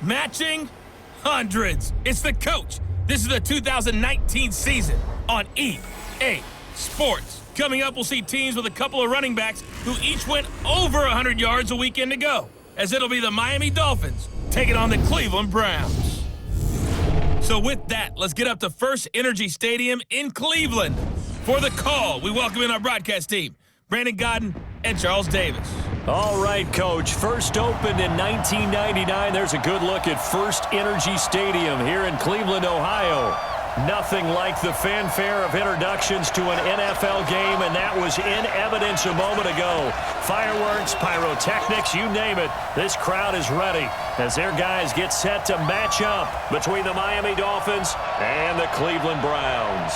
Matching hundreds. It's the coach. This is the 2019 season on EA Sports. Coming up, we'll see teams with a couple of running backs who each went over 100 yards a weekend ago, as it'll be the Miami Dolphins taking on the Cleveland Browns. So with that, let's get up to First Energy Stadium in Cleveland. For the call, we welcome in our broadcast team, Brandon Godden and Charles Davis. All right, Coach. First opened in 1999. There's a good look at First Energy Stadium here in Cleveland, Ohio. Nothing like the fanfare of introductions to an NFL game, and that was in evidence a moment ago. Fireworks, pyrotechnics, you name it. This crowd is ready as their guys get set to match up between the Miami Dolphins and the Cleveland Browns.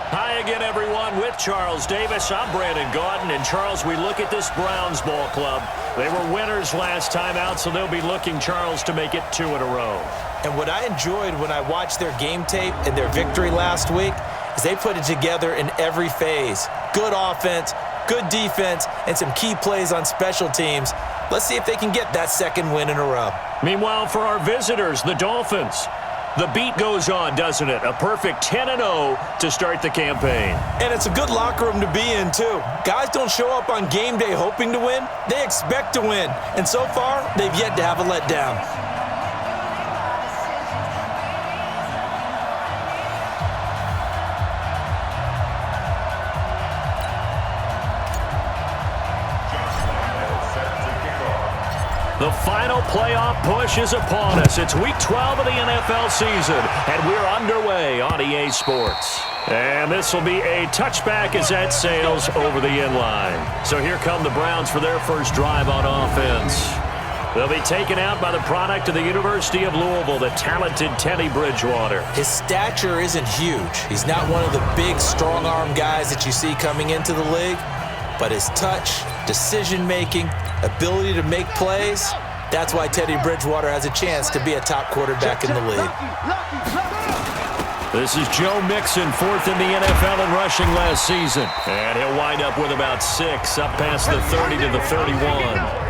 Hi again, everyone, with Charles Davis. I'm Brandon Gaudin. And, Charles, we look at this Browns ball club. They were winners last time out, so they'll be looking, Charles, to make it 2 in a row. And what I enjoyed when I watched their game tape and their victory last week is they put it together in every phase. Good offense, good defense, and some key plays on special teams. Let's see if they can get that second win in a row. Meanwhile, for our visitors, the Dolphins, the beat goes on, doesn't it? A perfect 10-0 to start the campaign. And it's a good locker room to be in, too. Guys don't show up on game day hoping to win. They expect to win. And so far, they've yet to have a letdown. The final playoff push is upon us. It's Week 12 of the NFL season, and we're underway on EA Sports. And this will be a touchback as that sails over the end line. So here come the Browns for their first drive on offense. They'll be taken out by the product of the University of Louisville, the talented Teddy Bridgewater. His stature isn't huge. He's not one of the big, strong-arm guys that you see coming into the league. But his touch, decision-making, ability to make plays, that's why Teddy Bridgewater has a chance to be a top quarterback in the league. This is Joe Mixon, 4th in the NFL in rushing last season. And he'll wind up with about 6, up past the 30 to the 31.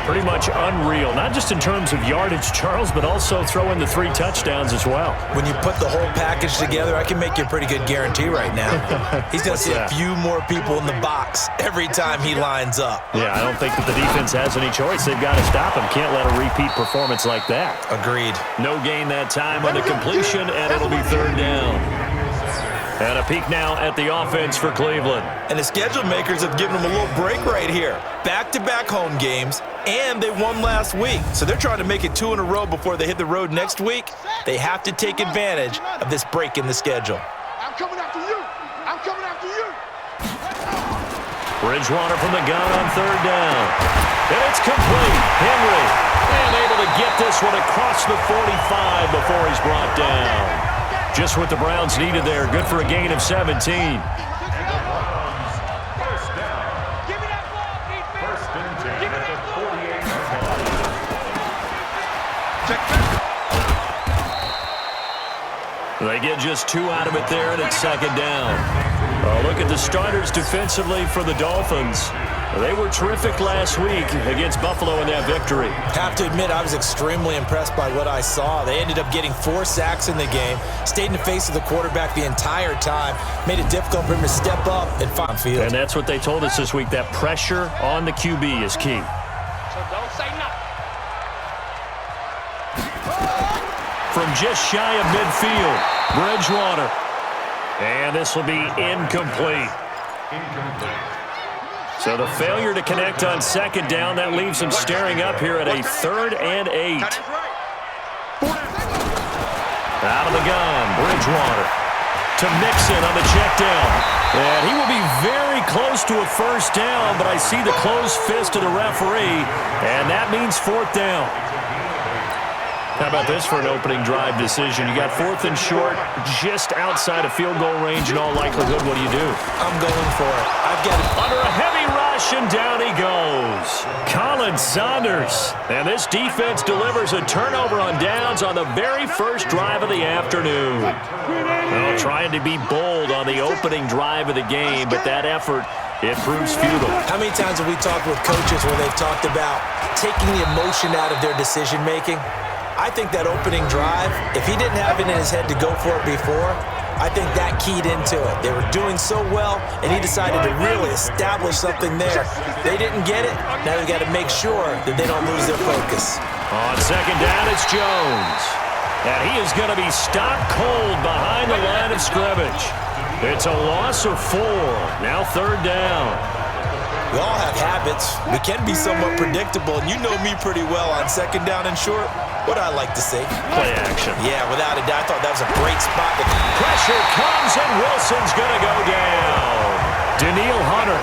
Pretty much unreal, not just in terms of yardage, Charles, but also throwing the 3 touchdowns as well. When you put the whole package together, I can make you a pretty good guarantee right now. He's going to see a few more people in the box every time he lines up. Yeah, I don't think that the defense has any choice. They've got to stop him. Can't let a repeat performance like that. Agreed. No gain that time on the completion, and it'll be 3rd down. And a peek now at the offense for Cleveland. And the schedule makers have given them a little break right here. Back-to-back home games, and they won last week. So they're trying to make it 2 in a row before they hit the road next week. They have to take advantage of this break in the schedule. I'm coming after you. I'm coming after you. Bridgewater from the gun on 3rd down. And it's complete. Henry, and able to get this one across the 45 before he's brought down. Just what the Browns needed there. Good for a gain of 17. They get just 2 out of it there, and it's 2nd down. Look at the starters defensively for the Dolphins. They were terrific last week against Buffalo in that victory. Have to admit, I was extremely impressed by what I saw. They ended up getting 4 sacks in the game, stayed in the face of the quarterback the entire time, made it difficult for him to step up and find field. And that's what they told us this week, that pressure on the QB is key. So don't say nothing. From just shy of midfield, Bridgewater. And this will be incomplete. So the failure to connect on 2nd down, that leaves him staring up here at a 3rd and 8. Out of the gun, Bridgewater to Mixon on the check down. And he will be very close to a 1st down, but I see the closed fist of the referee, and that means 4th down. How about this for an opening drive decision? You got 4th and short, just outside of field goal range in all likelihood. What do you do? I'm going for it. I've got it. Under a heavy rush, and down he goes. Colin Saunders. And this defense delivers a turnover on downs on the very first drive of the afternoon. Well, trying to be bold on the opening drive of the game, but that effort It proves futile. How many times have we talked with coaches where they've talked about taking the emotion out of their decision-making? I think that opening drive, if he didn't have it in his head to go for it before, I think that keyed into it. They were doing so well, and he decided to really establish something there. They didn't get it. Now they've got to make sure that they don't lose their focus. On second down, it's Jones. And he is going to be stopped cold behind the line of scrimmage. It's a loss of 4. Now third down. We all have habits. We can be somewhat predictable, and you know me pretty well on second down and short. What I like to say? Play action. Yeah, without a doubt. I thought that was a great spot. Pressure comes, and Wilson's going to go down. Danielle Hunter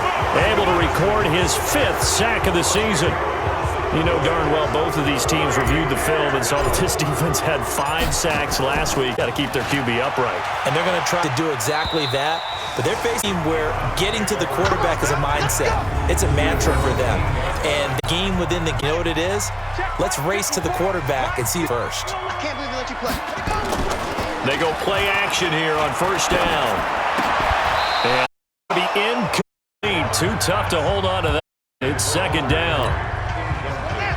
able to record his 5th sack of the season. You know darn well both of these teams reviewed the film and saw that this defense had 5 sacks last week. Got to keep their QB upright. And they're going to try to do exactly that. But they're facing where getting to the quarterback is a mindset. It's a mantra for them. And the game within the, you know what it is? Let's race to the quarterback and see first. I can't believe they let you play. They go play action here on first down. And the incomplete. Too tough to hold on to that. It's second down.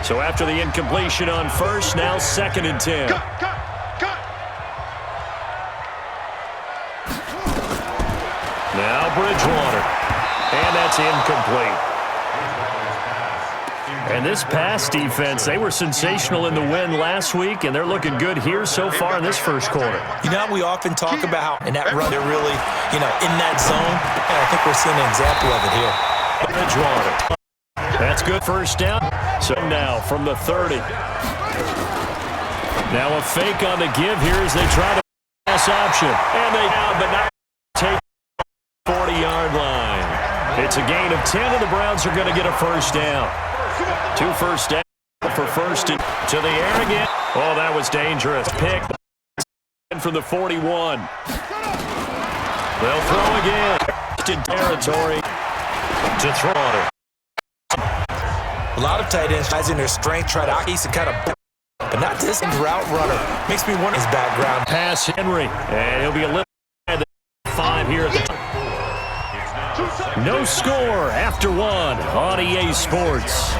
So after the incompletion on first, now second and 10. Cut. Now Bridgewater. And that's incomplete. And this pass defense, they were sensational in the win last week, and they're looking good here so far in this first quarter. You know, we often talk about how in that run they're really, in that zone. And I think we're seeing an example of it here. Bridgewater. That's good first down. So now from the 30. Now a fake on the give here as they try to pass option. And they have, but not take 40-yard line. It's a gain of 10, and the Browns are going to get a first down. 2 first down for first and to the air again. Oh, that was dangerous. Pick from the 41. They'll throw again. In territory to throw. A lot of tight ends, guys in their strength, try to outpace and kind of, but not this route runner. Makes me wonder his background. Pass Henry, and he'll be a little at the 5 here at the top. No score after 1 on EA Sports.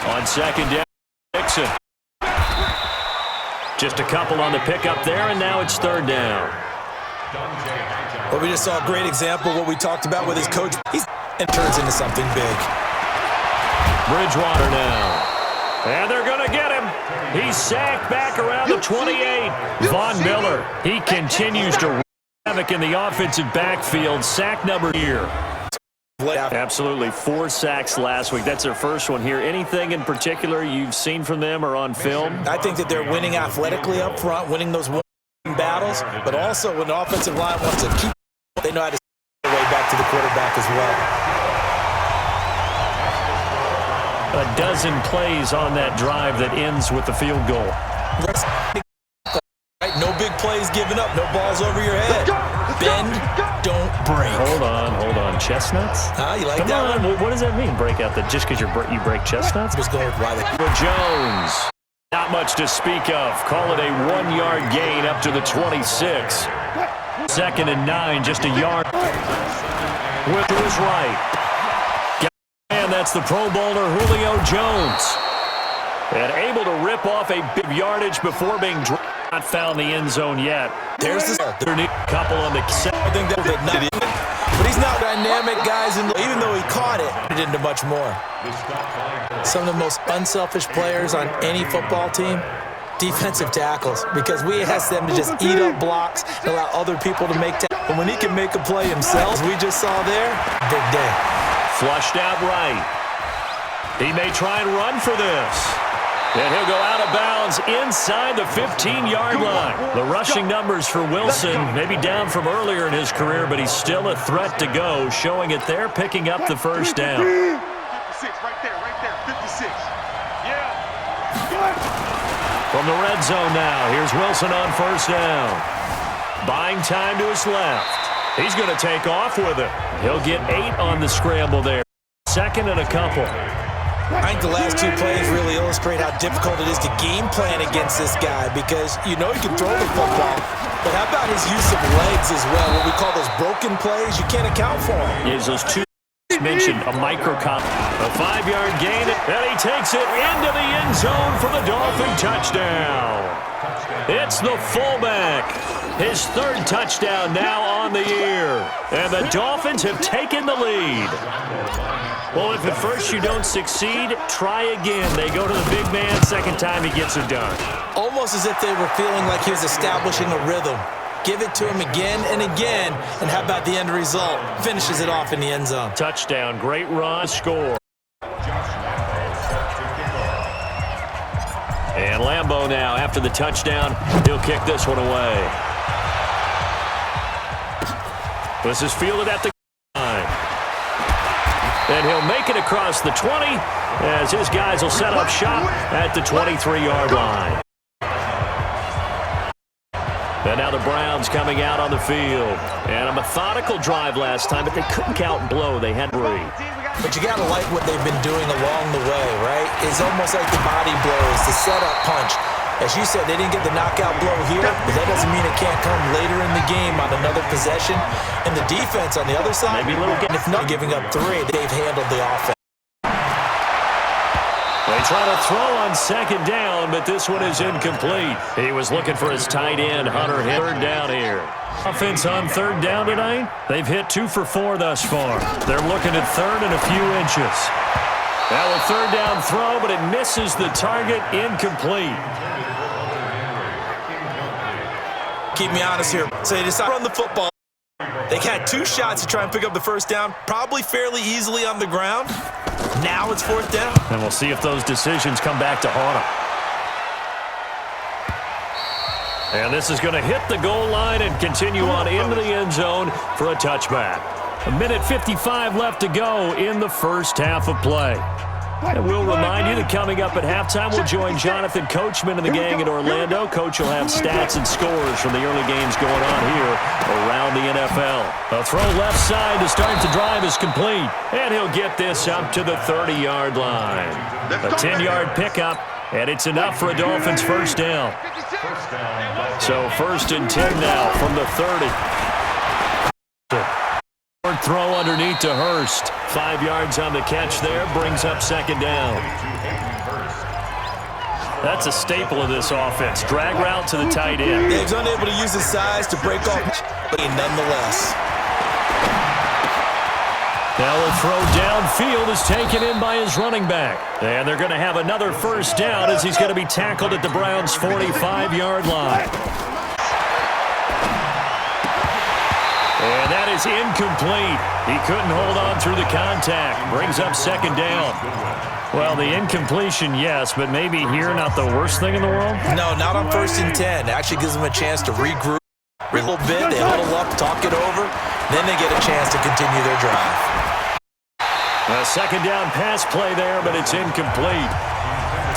On second down, Dixon. Just a couple on the pickup there, and now it's third down. Well, we just saw a great example of what we talked about with his coach. It turns into something big. Bridgewater now. And they're going to get him. He's sacked back around the 28. Von Miller, he continues to wreak havoc in the offensive backfield. Sack number here. Absolutely. 4 sacks last week. That's their first one here. Anything in particular you've seen from them or on film? I think that they're winning athletically up front, winning those battles, but also when the offensive line wants to keep, they know how to their way back to the quarterback as well. A dozen plays on that drive that ends with the field goal. Right, no big plays given up, no balls over your head. Bend, don't break. Hold on. Chestnuts? You like Come that on. one? What does that mean, break out? That just because you break chestnuts? Just going with Riley. Jones. Not much to speak of. Call it a 1-yard gain up to the 26. Second and 9, just a yard. With to his right. And that's the Pro Bowler Julio Jones. And able to rip off a big yardage before being dropped. Not found the end zone yet. There's the couple on the set. I think that's not it. But he's not dynamic, guys, and even though he caught it, he didn't do much more. Some of the most unselfish players on any football team, defensive tackles, because we ask them to just eat up blocks and allow other people to make tackles. But when he can make a play himself, as we just saw there, big day. Flushed out right. He may try and run for this. And he'll go out of bounds inside the 15-yard line. The rushing numbers for Wilson maybe down from earlier in his career, but he's still a threat to go, showing it there, picking up the first down. 56, right there, 56. Yeah. From the red zone now, here's Wilson on first down. Buying time to his left. He's going to take off with it. He'll get 8 on the scramble there. Second and a couple. I think the last two plays really illustrate how difficult it is to game plan against this guy because you know he can throw the football, but how about his use of legs as well? What we call those broken plays, you can't account for them. Is those two mentioned, a microcosm. A 5-yard gain, and he takes it into the end zone for the Dolphin touchdown. It's the fullback. His third touchdown now on the year. And the Dolphins have taken the lead. Well, if at first you don't succeed, try again. They go to the big man. Second time he gets it done. Almost as if they were feeling like he was establishing a rhythm. Give it to him again and again. And how about the end result? Finishes it off in the end zone. Touchdown. Great run. Score. And Lambeau now, after the touchdown, he'll kick this one away. This is fielded at the line. And he'll make it across the 20 as his guys will set up shop at the 23-yard line. And now the Browns coming out on the field. And a methodical drive last time, but they couldn't count blow. They had 3. But you got to like what they've been doing along the way, right? It's almost like the body blows, the setup punch. As you said, they didn't get the knockout blow here, but that doesn't mean it can't come later in the game on another possession. And the defense on the other side, maybe a little if not giving up 3, they've handled the offense. They try to throw on second down, but this one is incomplete. He was looking for his tight end, Hunter. Third down here. Offense on third down tonight. They've hit 2 for 4 thus far. They're looking at third and a few inches. Now a third down throw, but it misses the target. Incomplete. Keep me honest here. So they decide to run the football. They had 2 shots to try and pick up the first down, probably fairly easily on the ground. Now it's 4th down. And we'll see if those decisions come back to haunt them. And this is going to hit the goal line and continue on into the end zone for a touchback. 1:55 left to go in the first half of play. And we'll remind you that coming up at halftime, we'll join Jonathan Coachman and the gang at Orlando. Coach will have stats and scores from the early games going on here around the NFL. A throw left side to start the drive is complete. And he'll get this up to the 30-yard line. A 10-yard pickup, and it's enough for a Dolphins first down. So 1st and 10 now from the 30. Throw underneath to Hurst. 5 yards on the catch there. Brings up second down. That's a staple of this offense. Drag route to the tight end. Dave's unable to use his size to break off, but nonetheless. Now a throw downfield is taken in by his running back. And they're going to have another first down as he's going to be tackled at the Browns' 45-yard line. And that is incomplete. He couldn't hold on through the contact. Brings up second down. Well, the incompletion, yes, but maybe here not the worst thing in the world? No, not on 1st and 10. Actually gives them a chance to regroup a little bit. They huddle up, talk it over. Then they get a chance to continue their drive. A second down pass play there, but it's incomplete.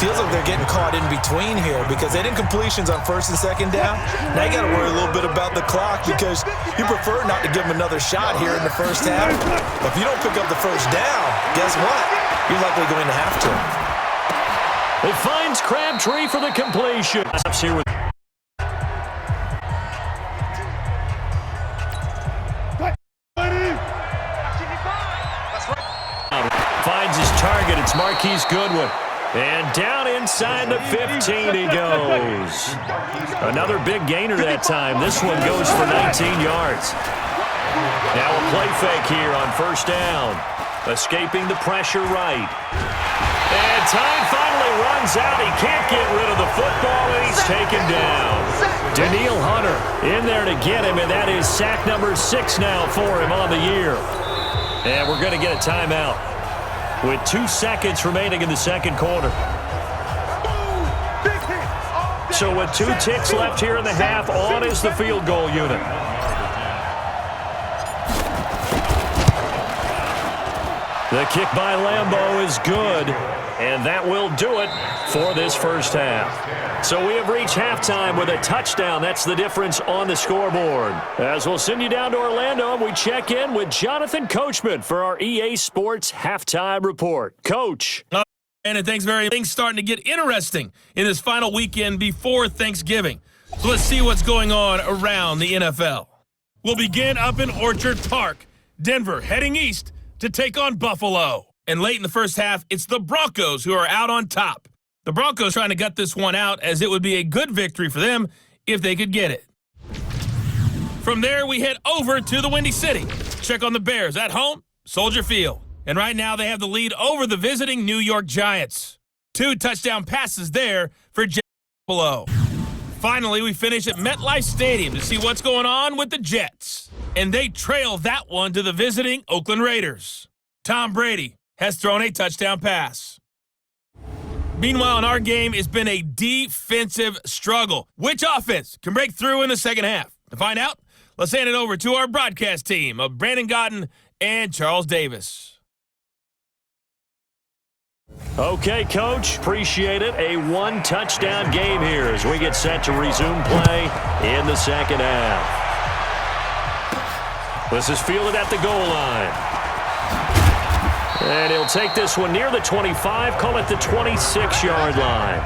Feels like they're getting caught in between here because they did incompletions on 1st and 2nd down. Now you got to worry a little bit about the clock because you prefer not to give them another shot here in the first half. But if you don't pick up the first down, guess what? You're likely going to have to. It finds Crabtree for the completion. Here with finds his target. It's Marquise Goodwin. And down inside the 15 he goes. Another big gainer that time. This one goes for 19 yards. Now a play fake here on first down. Escaping the pressure right. And time finally runs out. He can't get rid of the football, and he's taken down. Daniil Hunter in there to get him, and that is sack number 6 now for him on the year. And we're going to get a timeout with 2 seconds remaining in the second quarter. So with 2 ticks left here in the half, on is the field goal unit. The kick by Lambeau is good, and that will do it for this first half. So we have reached halftime with a touchdown. That's the difference on the scoreboard. As we'll send you down to Orlando, and we check in with Jonathan Coachman for our EA Sports Halftime Report. Coach. And thanks very much. Things starting to get interesting in this final weekend before Thanksgiving. So let's see what's going on around the NFL. We'll begin up in Orchard Park. Denver heading east to take on Buffalo. And late in the first half, it's the Broncos who are out on top. The Broncos trying to gut this one out, as it would be a good victory for them if they could get it. From there, we head over to the Windy City. Check on the Bears at home, Soldier Field. And right now, they have the lead over the visiting New York Giants. 2 touchdown passes there for Buffalo. Finally, we finish at MetLife Stadium to see what's going on with the Jets. And they trail that one to the visiting Oakland Raiders. Tom Brady has thrown a touchdown pass. Meanwhile, in our game, it's been a defensive struggle. Which offense can break through in the second half? To find out, let's hand it over to our broadcast team of Brandon Godden and Charles Davis. Okay, Coach, appreciate it. A 1-touchdown game here as we get set to resume play in the second half. This is fielded at the goal line. And he'll take this one near the 25, call it the 26-yard line.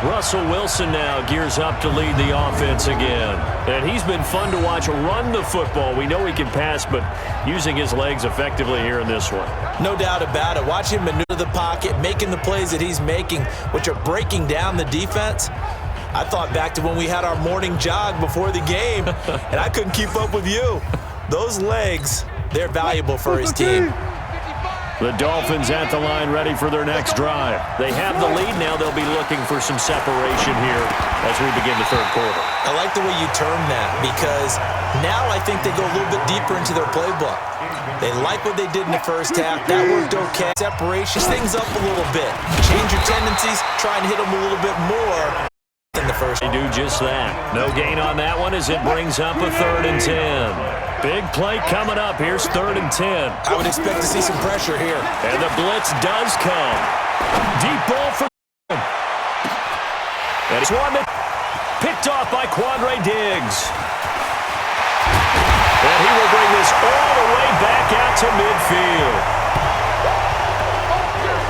Russell Wilson now gears up to lead the offense again. And he's been fun to watch run the football. We know he can pass, but using his legs effectively here in this one. No doubt about it. Watch him maneuver the pocket, making the plays that he's making, which are breaking down the defense. I thought back to when we had our morning jog before the game, and I couldn't keep up with you. Those legs, they're valuable for his team. The Dolphins at the line ready for their next drive. They have the lead now. They'll be looking for some separation here as we begin the third quarter. I like the way you term that, because now I think they go a little bit deeper into their playbook. They like what they did in the first half. That worked okay. Separation things up a little bit. Change your tendencies. Try and hit them a little bit more than the first. They do just that. No gain on that one as it brings up a 3rd and 10. Big play coming up. Here's 3rd and 10. I would expect to see some pressure here. And the blitz does come. Deep ball for and it's one that picked off by Quandre Diggs. And he will bring this all the way back out to midfield.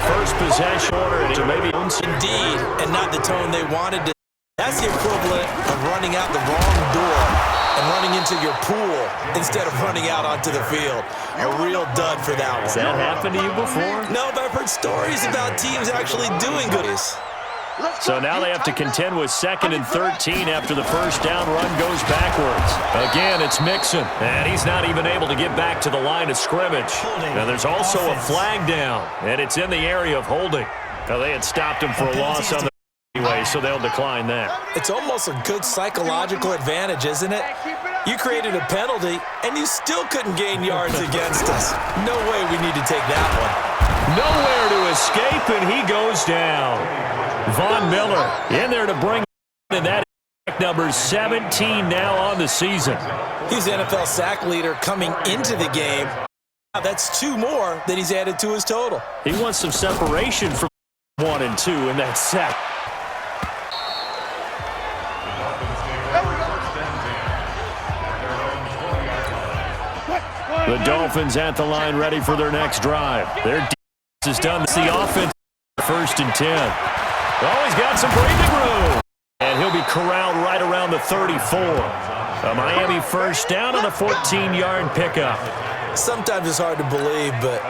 First possession order, and maybe indeed, and not the tone they wanted to. That's the equivalent of running out the wrong door and running into your pool instead of running out onto the field. A real dud for that one. Has that happened to you before? No, but I've heard stories about teams actually doing good. So now they have to contend with 2nd and 13 after the first down run goes backwards. Again, it's Mixon, and he's not even able to get back to the line of scrimmage. Now there's also a flag down, and it's in the area of holding. Now they had stopped him for a loss on the anyway, so they'll decline that. It's almost a good psychological advantage, isn't it? You created a penalty, and you still couldn't gain yards against us. No way we need to take that one. Nowhere to escape, and he goes down. Von Miller in there to bring in that number 17 now on the season. He's the NFL sack leader coming into the game. That's 2 more that he's added to his total. He wants some separation from 1 and 2 in that sack. The Dolphins at the line ready for their next drive. Their defense is done. It's the offense 1st and 10. Oh, he's got some breathing room. And he'll be corralled right around the 34. A Miami first down on a 14-yard pickup. Sometimes it's hard to believe, but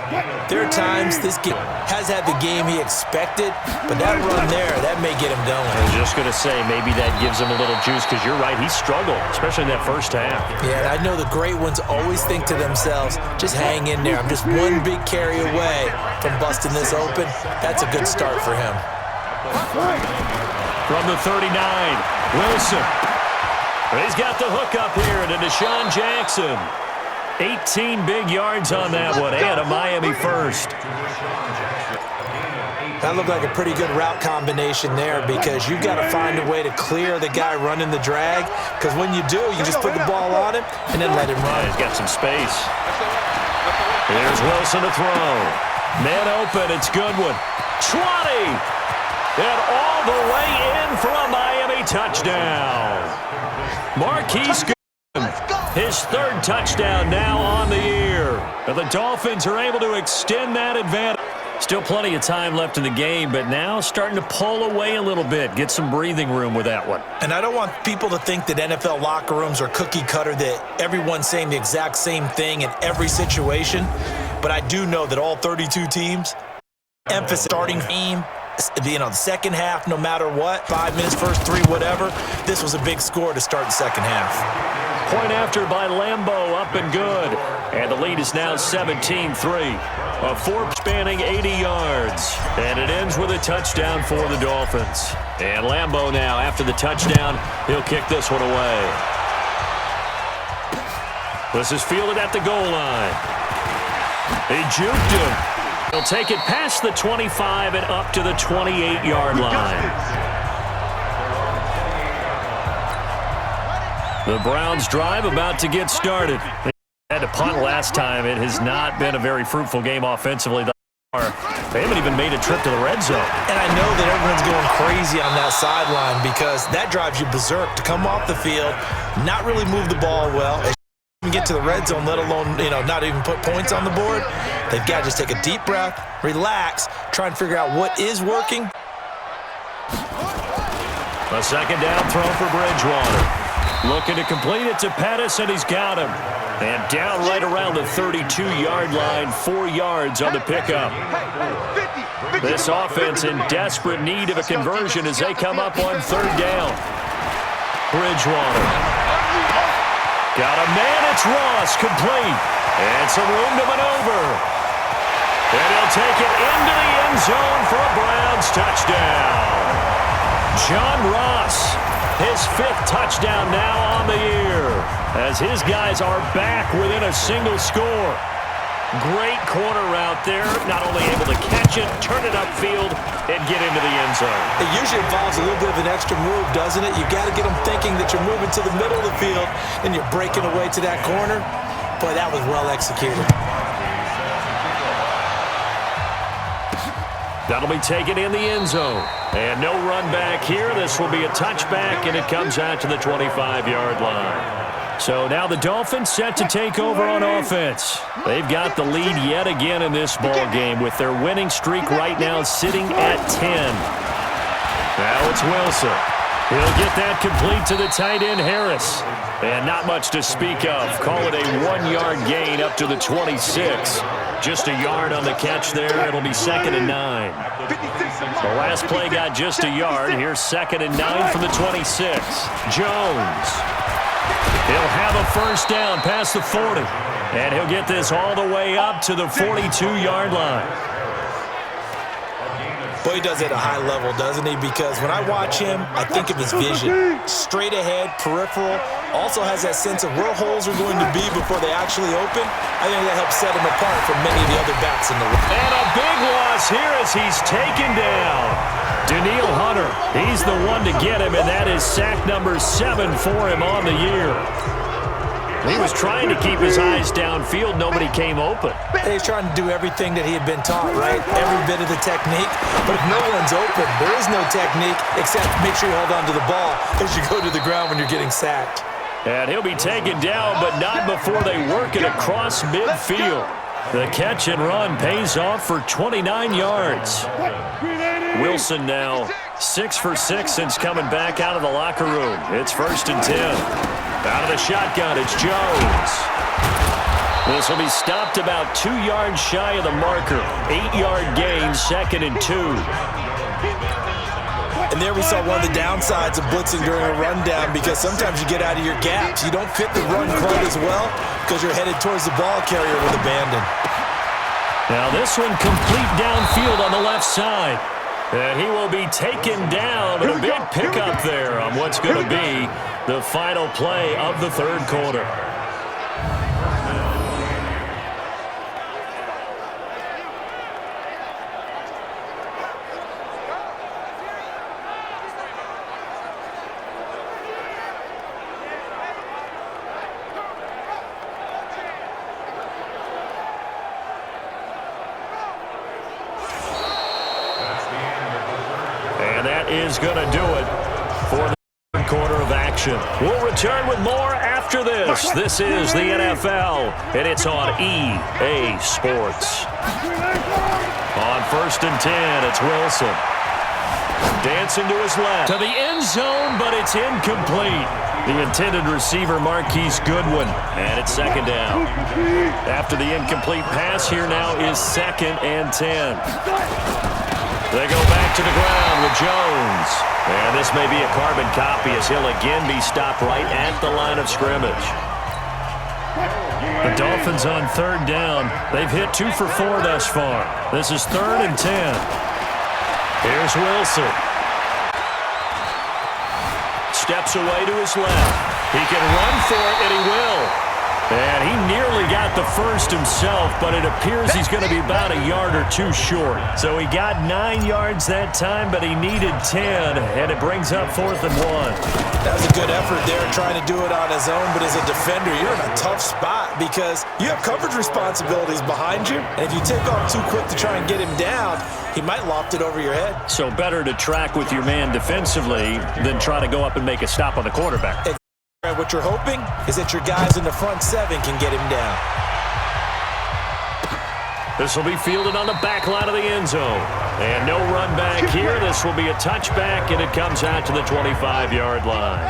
there are times this game has had the game he expected, but that run there, that may get him going. I was just going to say, maybe that gives him a little juice, because you're right, he struggled, especially in that first half. Yeah, and I know the great ones always think to themselves, just hang in there. I'm just one big carry away from busting this open. That's a good start for him. From the 39, Wilson. He's got the hook up here to Deshaun Jackson. 18 big yards on that one, and a Miami first. That looked like a pretty good route combination there, because you've got to find a way to clear the guy running the drag, because when you do, you just put the ball on him and then let him run. He's got some space. Here's Wilson to throw. Man open, it's Goodwin. 20! And all the way in for a Miami touchdown. Marquise Goodwin His third touchdown now on the year. And the Dolphins are able to extend that advantage. Still plenty of time left in the game, but now starting to pull away a little bit. Get some breathing room with that one. And I don't want people to think that NFL locker rooms are cookie cutter, that everyone's saying the exact same thing in every situation. But I do know that all 32 teams, emphasis starting team, the second half, no matter what, 5 minutes, first 3, whatever, this was a big score to start the second half. Point after by Lambeau, up and good. And the lead is now 17-3. A 4 spanning 80 yards. And it ends with a touchdown for the Dolphins. And Lambeau now, after the touchdown, he'll kick this one away. This is fielded at the goal line. He juked him. He'll take it past the 25 and up to the 28-yard line. The Browns drive about to get started. They had to punt last time. It has not been a very fruitful game offensively thus far. They haven't even made a trip to the red zone. And I know that everyone's going crazy on that sideline because that drives you berserk to come off the field, not really move the ball well, and get to the red zone, let alone, not even put points on the board. They've got to just take a deep breath, relax, try and figure out what is working. A second down throw for Bridgewater. Looking to complete it to Pettis, and he's got him. And down right around the 32-yard line, 4 yards on the pickup. This offense in desperate need of a conversion as they come up on third down. Bridgewater. Got a man, it's Ross, complete. And some room to maneuver. And he'll take it into the end zone for a Browns touchdown. John Ross, his 5th touchdown now on the year, as his guys are back within a single score. Great corner route there, not only able to catch it, turn it upfield, and get into the end zone. It usually involves a little bit of an extra move, doesn't it? You got to get them thinking that you're moving to the middle of the field and you're breaking away to that corner. Boy, that was well executed. That'll be taken in the end zone. And no run back here. This will be a touchback, and it comes out to the 25-yard line. So now the Dolphins set to take over on offense. They've got the lead yet again in this ball game with their winning streak right now sitting at 10. Now it's Wilson. He'll get that complete to the tight end, Harris. And not much to speak of. Call it a 1-yard gain up to the 26. Just a yard on the catch there. It'll be 2nd and 9. The last play got just a yard. Here's 2nd and 9 from the 26. Jones. He'll have a first down past the 40. And he'll get this all the way up to the 42-yard line. Boy, he does it at a high level, doesn't he? Because when I watch him, I think of his vision. Straight ahead, peripheral. Also has that sense of where holes are going to be before they actually open. I think that helps set him apart from many of the other backs in the league. And a big loss here as he's taken down. Danielle Hunter, he's the one to get him, and that is sack number 7 for him on the year. He was trying to keep his eyes downfield. Nobody came open. He's trying to do everything that he had been taught, right? Every bit of the technique. But if no one's open, there is no technique except make sure you hold on to the ball as you go to the ground when you're getting sacked. And he'll be taken down, but not before they work it across midfield. The catch and run pays off for 29 yards. Wilson now 6 for 6 since coming back out of the locker room. It's 1st and 10. Out of the shotgun, it's Jones. This will be stopped about 2 yards shy of the marker. 8-yard gain, 2nd and 2. And there we saw one of the downsides of blitzing during a rundown because sometimes you get out of your gaps. You don't fit the run quite as well because you're headed towards the ball carrier with abandon. Now this one complete downfield on the left side. And he will be taken down, but a big pickup there on what's going to be the final play of the 3rd quarter. And that is going to do it for the 3rd quarter of action. We'll return with more after after this. This is the NFL, and it's on EA Sports. On 1st and 10, it's Wilson. Dancing to his left. To the end zone, but it's incomplete. The intended receiver, Marquise Goodwin. And it's 2nd down. After the incomplete pass, here now is 2nd and 10. They go back to the ground with Jones. And this may be a carbon copy as he'll again be stopped right at the line of scrimmage. The Dolphins on 3rd down. They've hit 2 for 4 thus far. This is 3rd and 10. Here's Wilson. Steps away to his left. He can run for it, and he will. And he nearly got the first himself, but it appears he's going to be about a yard or 2 short. So he got 9 yards that time, but he needed 10, and it brings up 4th and 1. That was a good effort there, trying to do it on his own, but as a defender, you're in a tough spot because you have coverage responsibilities behind you, and if you take off too quick to try and get him down, he might loft it over your head. So better to track with your man defensively than try to go up and make a stop on the quarterback. And what you're hoping is that your guys in the front 7 can get him down. This will be fielded on the back line of the end zone. And no run back here. This will be a touchback, and it comes out to the 25-yard line.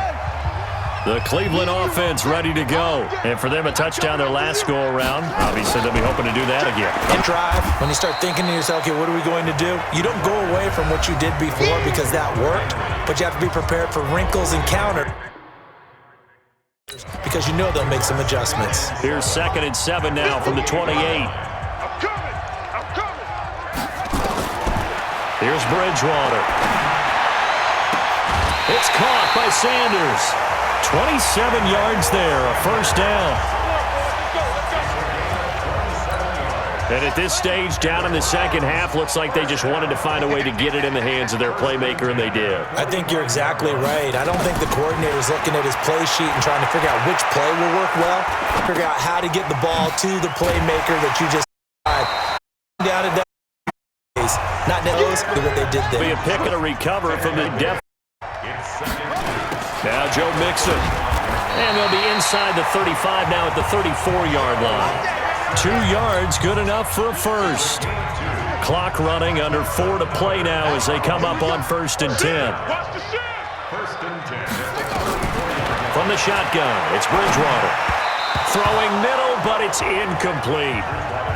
The Cleveland offense ready to go. And for them, a touchdown their last go-around. Obviously, they'll be hoping to do that again. And drive, when you start thinking to yourself, okay, what are we going to do? You don't go away from what you did before because that worked, but you have to be prepared for wrinkles and counter, because you know they'll make some adjustments. Here's 2nd and 7 now from the 28. I'm coming. Here's Bridgewater. It's caught by Sanders. 27 yards there, a 1st down. And at this stage, down in the 2nd half, looks like they just wanted to find a way to get it in the hands of their playmaker, and they did. I think you're exactly right. I don't think the coordinator's looking at his play sheet and trying to figure out which play will work well, figure out how to get the ball to the playmaker that you just down and down. Not those, what they did there. Be a pick and a recover from the depth. Now Joe Mixon. And they'll be inside the 35 now at the 34-yard line. 2 yards, good enough for a first. Clock running, under 4 to play now as they come up on 1st and 10. From the shotgun, it's Bridgewater. Throwing middle, but it's incomplete.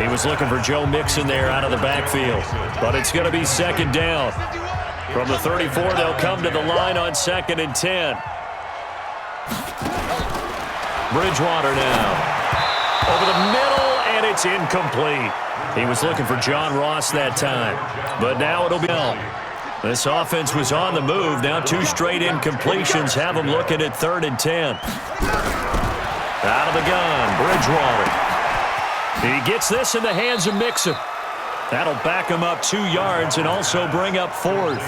He was looking for Joe Mixon there out of the backfield. But it's going to be 2nd down. From the 34, they'll come to the line on 2nd and 10. Bridgewater now. Over the middle, and it's incomplete. He was looking for John Ross that time. But now it'll be on. This offense was on the move. Now 2 straight incompletions have them looking at 3rd and 10. Out of the gun, Bridgewater. He gets this in the hands of Mixon. That'll back him up 2 yards and also bring up 4th.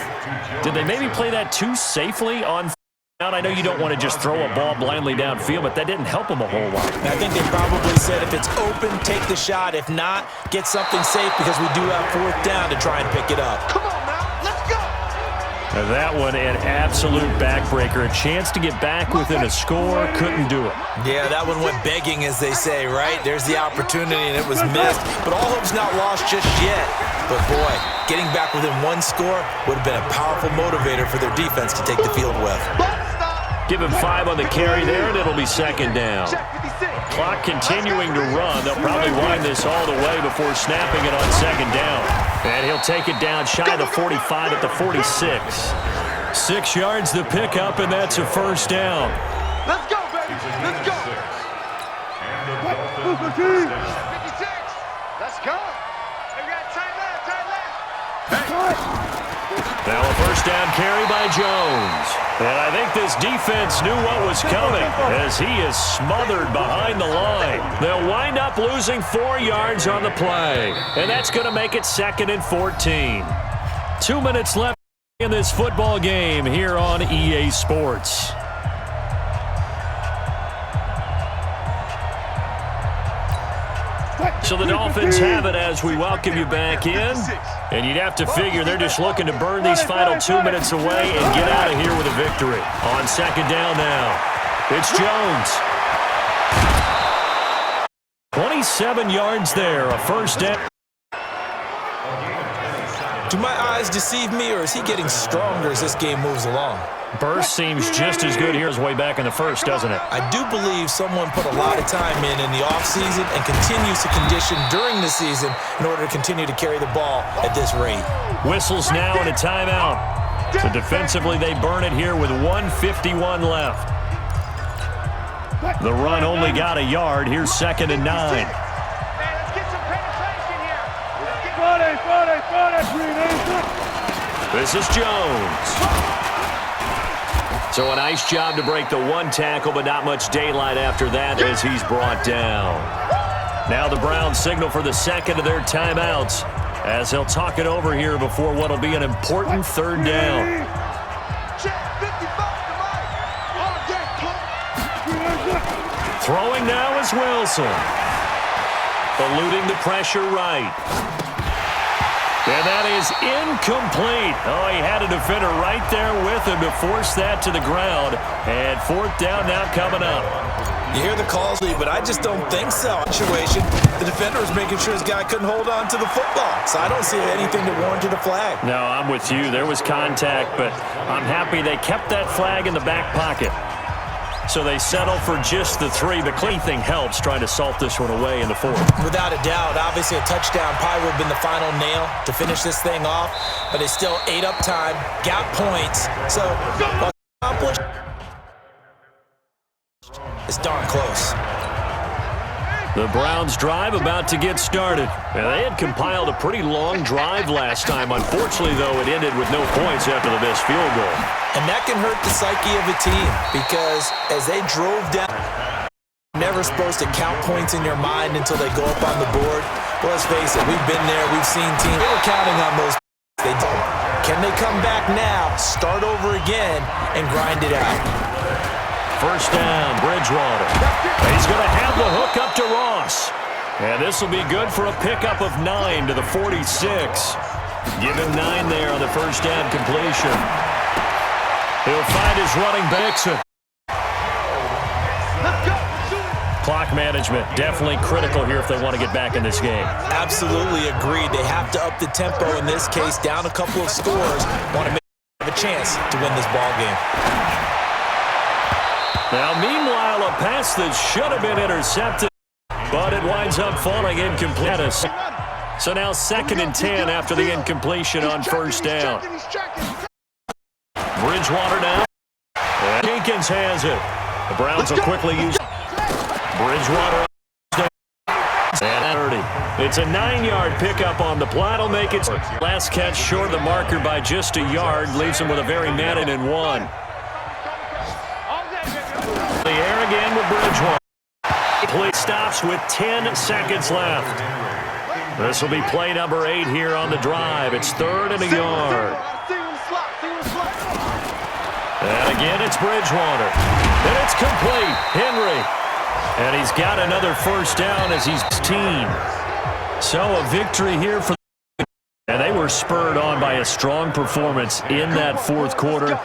Did they maybe play that too safely on out? I know you don't want to just throw a ball blindly downfield, but that didn't help him a whole lot. I think they probably said if it's open, take the shot. If not, get something safe because we do have 4th down to try and pick it up. Come on now, let's go. And that one, an absolute backbreaker. A chance to get back within a score, couldn't do it. Yeah, that one went begging, as they say, right? There's the opportunity, and it was missed. But all hope's not lost just yet. But, boy, getting back within 1 score would have been a powerful motivator for their defense to take the field with. Give him 5 on the carry there, and it'll be 2nd down. Clock continuing to run. They'll probably wind this all the way before snapping it on 2nd down. And he'll take it down shy of the 45 at the 46. 6 yards to pick up, and that's a 1st down. Let's go, baby. Let's go. 56. Let's go. We got tight left. Now a 1st down carry by Jones. And I think this defense knew what was coming as he is smothered behind the line. They'll wind up losing 4 yards on the play. And that's going to make it 2nd and 14. 2 minutes left in this football game here on EA Sports. So the Dolphins have it as we welcome you back in. And you'd have to figure they're just looking to burn these final 2 minutes away and get out of here with a victory. On 2nd down now, it's Jones. lost 7 yards there, a first down. Do my eyes deceive me, or is he getting stronger as this game moves along? Burst seems just as good here as way back in the first, doesn't it? I do believe someone put a lot of time in the offseason and continues to condition during the season in order to continue to carry the ball at this rate. Whistles now and a timeout. So defensively, they burn it here with 1:51 left. The run only got a yard. Here's 2nd and 9. Let's get some penetration here. This is Jones. So a nice job to break the 1 tackle, but not much daylight after that as he's brought down. Now the Browns signal for the 2nd of their timeouts as they'll talk it over here before what will be an important 3rd down. Throwing now is Wilson. Eluding the pressure right. And that is incomplete. Oh, he had a defender right there with him to force that to the ground. And 4th down now coming up. You hear the calls, but I just don't think so. Situation, the defender was making sure his guy couldn't hold on to the football. So I don't see anything that warranted a flag. No, I'm with you. There was contact, but I'm happy they kept that flag in the back pocket. So they settle for just the 3, but anything helps trying to salt this one away in the 4th. Without a doubt, obviously a touchdown probably would have been the final nail to finish this thing off, but it's still ate up time, got points, so accomplished. It's darn close. The Browns drive about to get started. Now, they had compiled a pretty long drive last time. Unfortunately, though, it ended with no points after the missed field goal. And that can hurt the psyche of a team because as they drove down, never supposed to count points in your mind until they go up on the board. Well, let's face it, we've been there, we've seen teams. They were counting on those. They don't. Can they come back now, start over again, and grind it out? First down, Bridgewater. He's going to have the hook up to Ross. And this will be good for a pickup of 9 to the 46. Give him 9 there on the first down completion. He'll find his running back. Clock management, definitely critical here if they want to get back in this game. Absolutely agreed. They have to up the tempo in this case, down a couple of scores. Want to have a chance to win this ball game. Now, meanwhile, a pass that should have been intercepted, but it winds up falling incomplete. So now 2nd and 10 after the incompletion on first down. Bridgewater now. And Jenkins has it. The Browns will quickly use Bridgewater. And 30. It's a 9-yard pickup on the play. That'll make it. Last catch short of the marker by just a yard. Leaves him with a very Madden and 1. The air again with Bridgewater. Play stops with 10 seconds left. This will be play number 8 here on the drive. It's 3rd and a yard. And again, it's Bridgewater. And it's complete. Henry. And he's got another first down as he's team. So a victory here for the... And they were spurred on by a strong performance in that 4th quarter.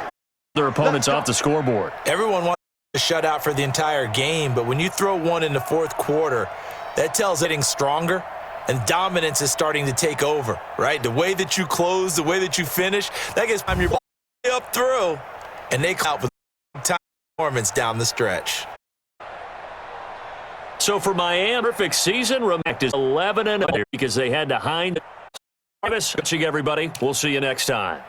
Their opponents off the scoreboard. Everyone wants a shutout for the entire game, but when you throw one in the 4th quarter, that tells getting stronger, and dominance is starting to take over, right? The way that you close, the way that you finish, that gets your ball up through, and they come out with time performance down the stretch. So for Miami, perfect season, Remacked is 11-0 because they had to Hines. Everybody, we'll see you next time.